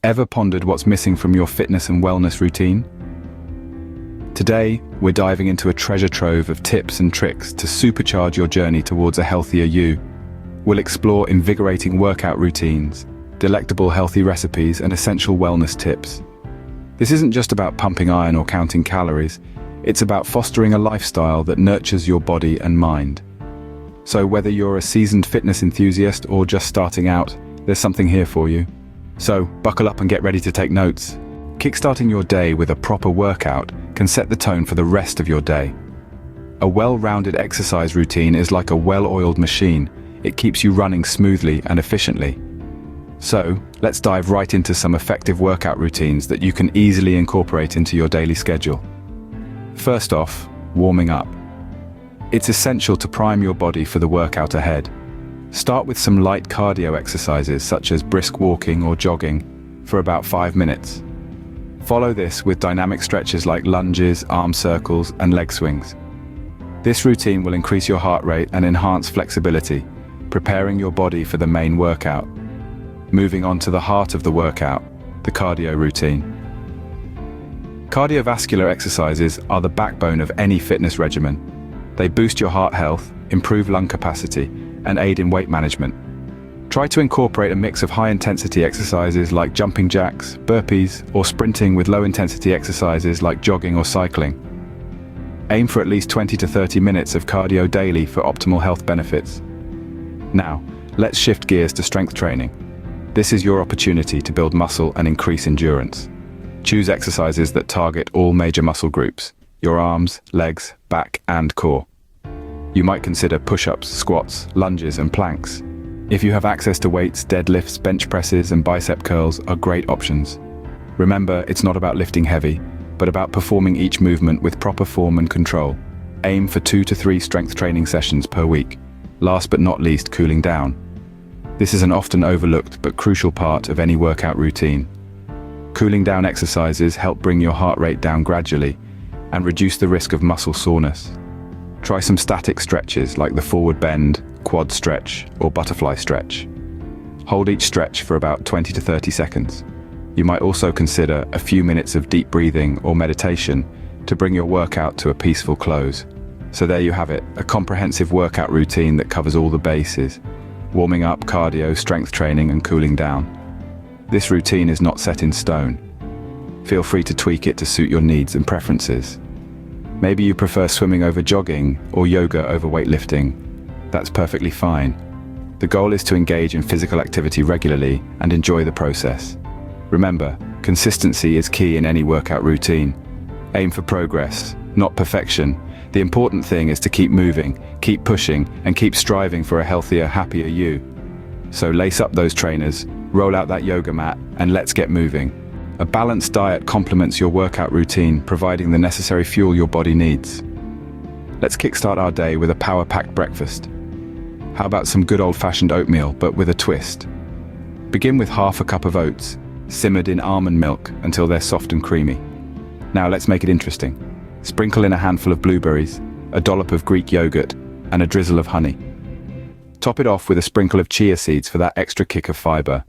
Ever pondered what's missing from your fitness and wellness routine? Today, we're diving into a treasure trove of tips and tricks to supercharge your journey towards a healthier you. We'll explore invigorating workout routines, delectable healthy recipes, and essential wellness tips. This isn't just about pumping iron or counting calories, it's about fostering a lifestyle that nurtures your body and mind. So whether you're a seasoned fitness enthusiast or just starting out, there's something here for you. So buckle up and get ready to take notes. Kickstarting your day with a proper workout can set the tone for the rest of your day. A well-rounded exercise routine is like a well-oiled machine. It keeps you running smoothly and efficiently. So, let's dive right into some effective workout routines that you can easily incorporate into your daily schedule. First off, warming up. It's essential to prime your body for the workout ahead. Start with some light cardio exercises such as brisk walking or jogging for about 5 minutes. Follow this with dynamic stretches like lunges, arm circles, and leg swings. This routine will increase your heart rate and enhance flexibility, preparing your body for the main workout. Moving on to the heart of the workout, the cardio routine. Cardiovascular exercises are the backbone of any fitness regimen. They boost your heart health, improve lung capacity, and aid in weight management. Try to incorporate a mix of high-intensity exercises like jumping jacks, burpees, or sprinting with low-intensity exercises like jogging or cycling. Aim for at least 20 to 30 minutes of cardio daily for optimal health benefits. Now, let's shift gears to strength training. This is your opportunity to build muscle and increase endurance. Choose exercises that target all major muscle groups: your arms, legs, back, and core. You might consider push-ups, squats, lunges, and planks. If you have access to weights, deadlifts, bench presses, and bicep curls are great options. Remember, it's not about lifting heavy, but about performing each movement with proper form and control. Aim for 2 to 3 strength training sessions per week. Last but not least, cooling down. This is an often overlooked but crucial part of any workout routine. Cooling down exercises help bring your heart rate down gradually and reduce the risk of muscle soreness. Try some static stretches like the forward bend, quad stretch, or butterfly stretch. Hold each stretch for about 20 to 30 seconds. You might also consider a few minutes of deep breathing or meditation to bring your workout to a peaceful close. So there you have it, a comprehensive workout routine that covers all the bases: warming up, cardio, strength training, and cooling down. This routine is not set in stone. Feel free to tweak it to suit your needs and preferences. Maybe you prefer swimming over jogging or yoga over weightlifting. That's perfectly fine. The goal is to engage in physical activity regularly and enjoy the process. Remember, consistency is key in any workout routine. Aim for progress, not perfection. The important thing is to keep moving, keep pushing, and keep striving for a healthier, happier you. So lace up those trainers, roll out that yoga mat, and let's get moving. A balanced diet complements your workout routine, providing the necessary fuel your body needs. Let's kickstart our day with a power-packed breakfast. How about some good old-fashioned oatmeal, but with a twist? Begin with half a cup of oats, simmered in almond milk until they're soft and creamy. Now let's make it interesting. Sprinkle in a handful of blueberries, a dollop of Greek yogurt, and a drizzle of honey. Top it off with a sprinkle of chia seeds for that extra kick of fiber.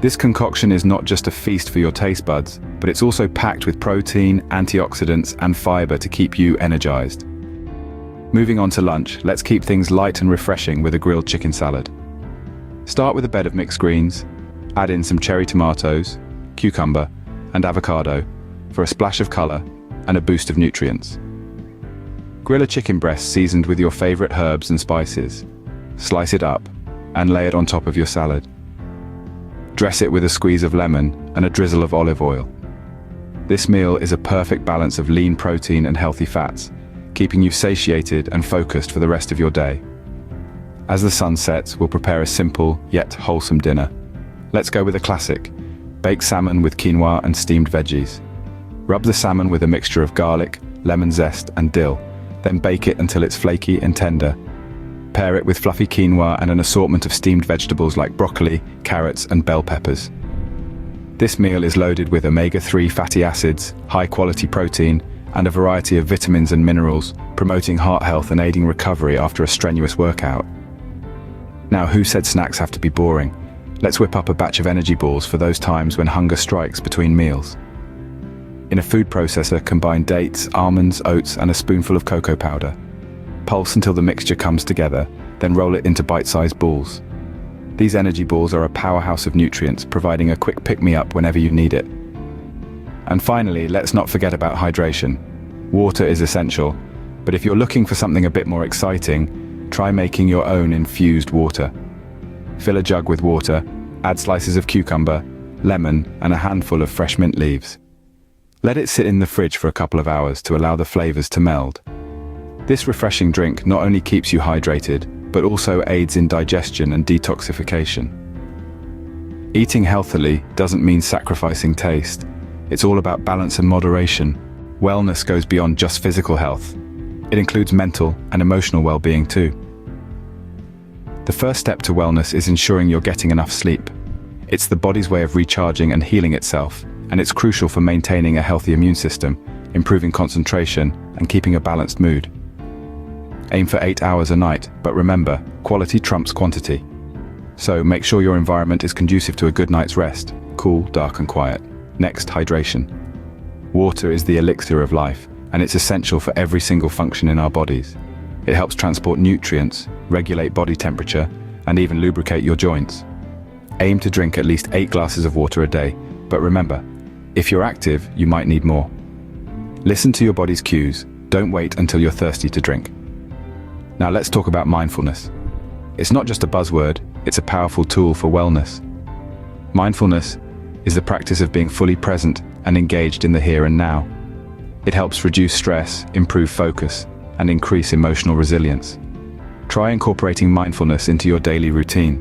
This concoction is not just a feast for your taste buds, but it's also packed with protein, antioxidants, and fiber to keep you energized. Moving on to lunch, let's keep things light and refreshing with a grilled chicken salad. Start with a bed of mixed greens, add in some cherry tomatoes, cucumber, and avocado for a splash of color and a boost of nutrients. Grill a chicken breast seasoned with your favorite herbs and spices. Slice it up and lay it on top of your salad. Dress it with a squeeze of lemon and a drizzle of olive oil. This meal is a perfect balance of lean protein and healthy fats, keeping you satiated and focused for the rest of your day. As the sun sets, we'll prepare a simple yet wholesome dinner. Let's go with a classic: baked salmon with quinoa and steamed veggies. Rub the salmon with a mixture of garlic, lemon zest, and dill, then bake it until it's flaky and tender. Pair it with fluffy quinoa and an assortment of steamed vegetables like broccoli, carrots, and bell peppers. This meal is loaded with omega-3 fatty acids, high-quality protein, and a variety of vitamins and minerals, promoting heart health and aiding recovery after a strenuous workout. Now, who said snacks have to be boring? Let's whip up a batch of energy balls for those times when hunger strikes between meals. In a food processor, combine dates, almonds, oats, and a spoonful of cocoa powder. Pulse until the mixture comes together, then roll it into bite-sized balls. These energy balls are a powerhouse of nutrients, providing a quick pick-me-up whenever you need it. And finally, let's not forget about hydration. Water is essential, but if you're looking for something a bit more exciting, try making your own infused water. Fill a jug with water, add slices of cucumber, lemon, and a handful of fresh mint leaves. Let it sit in the fridge for a couple of hours to allow the flavors to meld. This refreshing drink not only keeps you hydrated, but also aids in digestion and detoxification. Eating healthily doesn't mean sacrificing taste. It's all about balance and moderation. Wellness goes beyond just physical health. It includes mental and emotional well-being too. The first step to wellness is ensuring you're getting enough sleep. It's the body's way of recharging and healing itself, and it's crucial for maintaining a healthy immune system, improving concentration, and keeping a balanced mood. Aim for 8 hours a night, but remember, quality trumps quantity. So make sure your environment is conducive to a good night's rest, cool, dark, and quiet. Next, hydration. Water is the elixir of life, and it's essential for every single function in our bodies. It helps transport nutrients, regulate body temperature, and even lubricate your joints. Aim to drink at least 8 glasses of water a day, but remember, if you're active, you might need more. Listen to your body's cues. Don't wait until you're thirsty to drink. Now let's talk about mindfulness. It's not just a buzzword, it's a powerful tool for wellness. Mindfulness is the practice of being fully present and engaged in the here and now. It helps reduce stress, improve focus, and increase emotional resilience. Try incorporating mindfulness into your daily routine,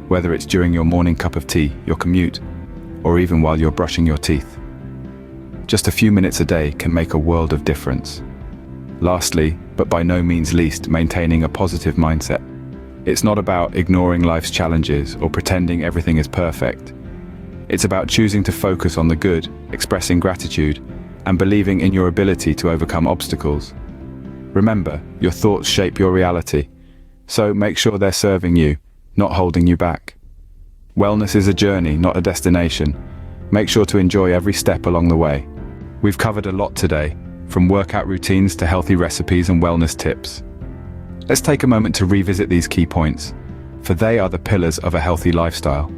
whether it's during your morning cup of tea, your commute, or even while you're brushing your teeth. Just a few minutes a day can make a world of difference. Lastly, but by no means least, maintaining a positive mindset. It's not about ignoring life's challenges or pretending everything is perfect. It's about choosing to focus on the good, expressing gratitude, and believing in your ability to overcome obstacles. Remember, your thoughts shape your reality, so make sure they're serving you, not holding you back. Wellness is a journey, not a destination. Make sure to enjoy every step along the way. We've covered a lot today, from workout routines to healthy recipes and wellness tips. Let's take a moment to revisit these key points, for they are the pillars of a healthy lifestyle.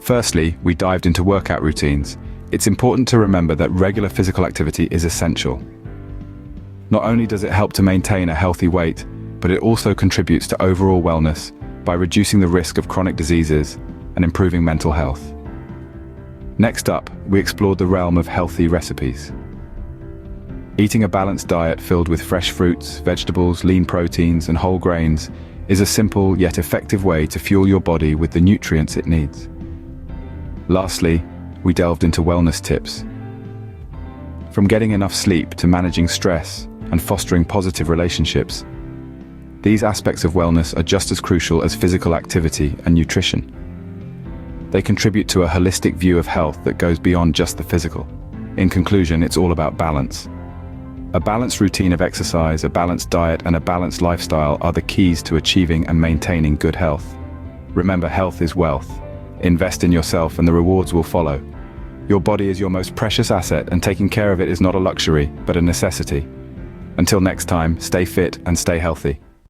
Firstly, we dived into workout routines. It's important to remember that regular physical activity is essential. Not only does it help to maintain a healthy weight, but it also contributes to overall wellness by reducing the risk of chronic diseases and improving mental health. Next up, we explored the realm of healthy recipes. Eating a balanced diet filled with fresh fruits, vegetables, lean proteins, and whole grains is a simple yet effective way to fuel your body with the nutrients it needs. Lastly, we delved into wellness tips. From getting enough sleep to managing stress and fostering positive relationships, these aspects of wellness are just as crucial as physical activity and nutrition. They contribute to a holistic view of health that goes beyond just the physical. In conclusion, it's all about balance. A balanced routine of exercise, a balanced diet, and a balanced lifestyle are the keys to achieving and maintaining good health. Remember, health is wealth. Invest in yourself and the rewards will follow. Your body is your most precious asset, and taking care of it is not a luxury, but a necessity. Until next time, stay fit and stay healthy.